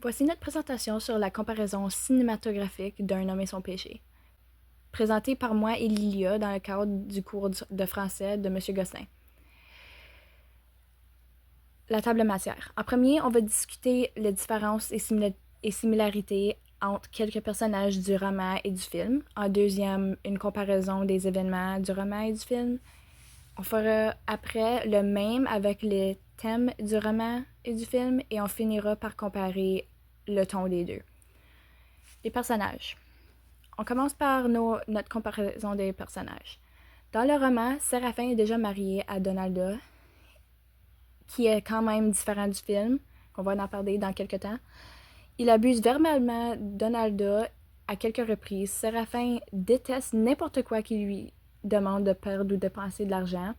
Voici notre présentation sur la comparaison cinématographique d'un homme et son péché. Présentée par moi et Lilia dans le cadre du cours de français de M. Gosselin. La table matière. En premier, on va discuter les différences et similarités entre quelques personnages du roman et du film. En deuxième, une comparaison des événements du roman et du film. On fera après le même avec les thèmes du roman et du film et on finira par comparer le ton des deux. Les personnages. On commence par notre comparaison des personnages. Dans le roman, Séraphin est déjà marié à Donalda, qui est quand même différent du film, qu'on va en parler dans quelques temps. Il abuse verbalement Donalda à quelques reprises. Séraphin déteste n'importe quoi qui lui demande de perdre ou de dépenser de l'argent.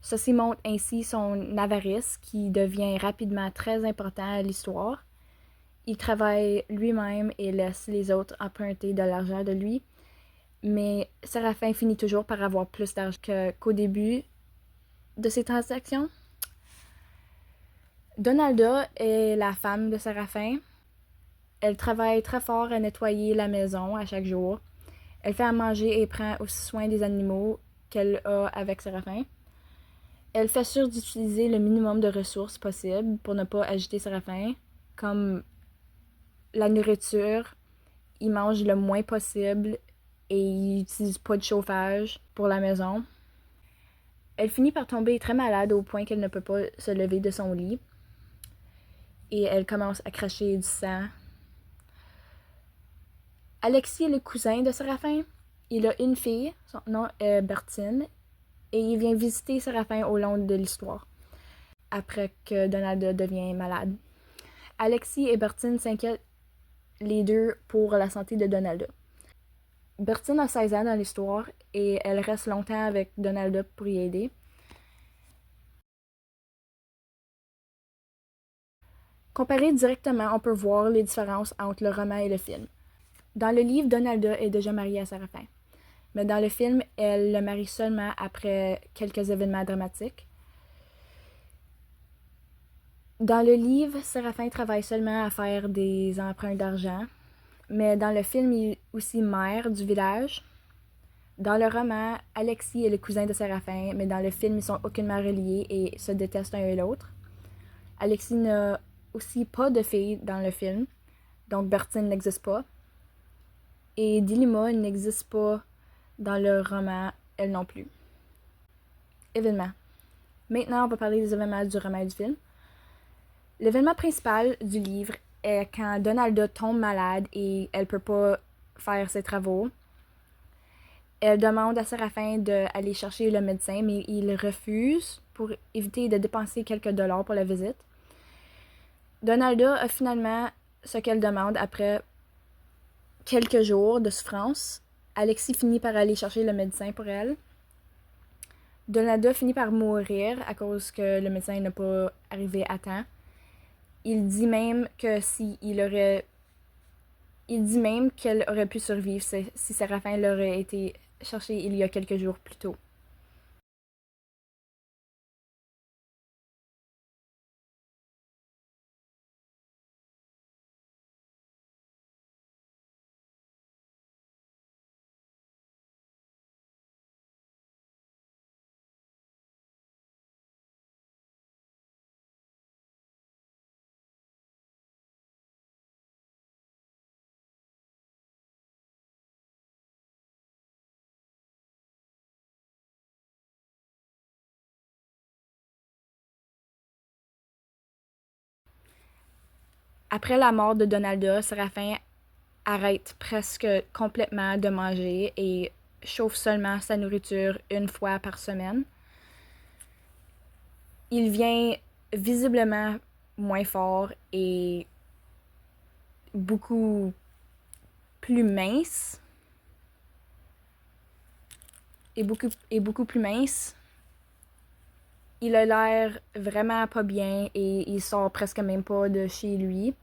Ceci montre ainsi son avarice qui devient rapidement très important à l'histoire. Il travaille lui-même et laisse les autres emprunter de l'argent de lui. Mais Séraphin finit toujours par avoir plus d'argent qu'au début de ses transactions. Donalda est la femme de Séraphin. Elle travaille très fort à nettoyer la maison à chaque jour. Elle fait à manger et prend aussi soin des animaux qu'elle a avec Séraphin. Elle fait sûr d'utiliser le minimum de ressources possible pour ne pas agiter Séraphin, comme la nourriture. Il mange le moins possible et il n'utilise pas de chauffage pour la maison. Elle finit par tomber très malade au point qu'elle ne peut pas se lever de son lit. Et elle commence à cracher du sang. Alexis est le cousin de Séraphin. Il a une fille, son nom est Bertine, et il vient visiter Séraphin au long de l'histoire, après que Donalda devient malade. Alexis et Bertine s'inquiètent les deux pour la santé de Donalda. Bertine a 16 ans dans l'histoire et elle reste longtemps avec Donalda pour y aider. Comparé directement, on peut voir les différences entre le roman et le film. Dans le livre, Donalda est déjà mariée à Séraphin, mais dans le film, elle le marie seulement après quelques événements dramatiques. Dans le livre, Séraphin travaille seulement à faire des emprunts d'argent, mais dans le film, il est aussi maire du village. Dans le roman, Alexis est le cousin de Séraphin, mais dans le film, ils sont aucunement reliés et se détestent l'un et l'autre. Alexis n'a aussi pas de fille dans le film, donc Bertine n'existe pas. Et Dilima n'existe pas dans le roman, elle non plus. Événements. Maintenant, on va parler des événements du roman et du film. L'événement principal du livre est quand Donalda tombe malade et elle peut pas faire ses travaux. Elle demande à Séraphin d'aller chercher le médecin, mais il refuse pour éviter de dépenser quelques dollars pour la visite. Donalda a finalement ce qu'elle demande après quelques jours de souffrance. Alexis finit par aller chercher le médecin pour elle. Donalda finit par mourir à cause que le médecin n'a pas arrivé à temps. Il dit même qu'elle aurait pu survivre si Séraphin l'aurait été chercher il y a quelques jours plus tôt. Après la mort de Donalda, Séraphin arrête presque complètement de manger et chauffe seulement sa nourriture une fois par semaine. Il vient visiblement moins fort et beaucoup plus mince. Beaucoup plus mince. Il a l'air vraiment pas bien et il sort presque même pas de chez lui.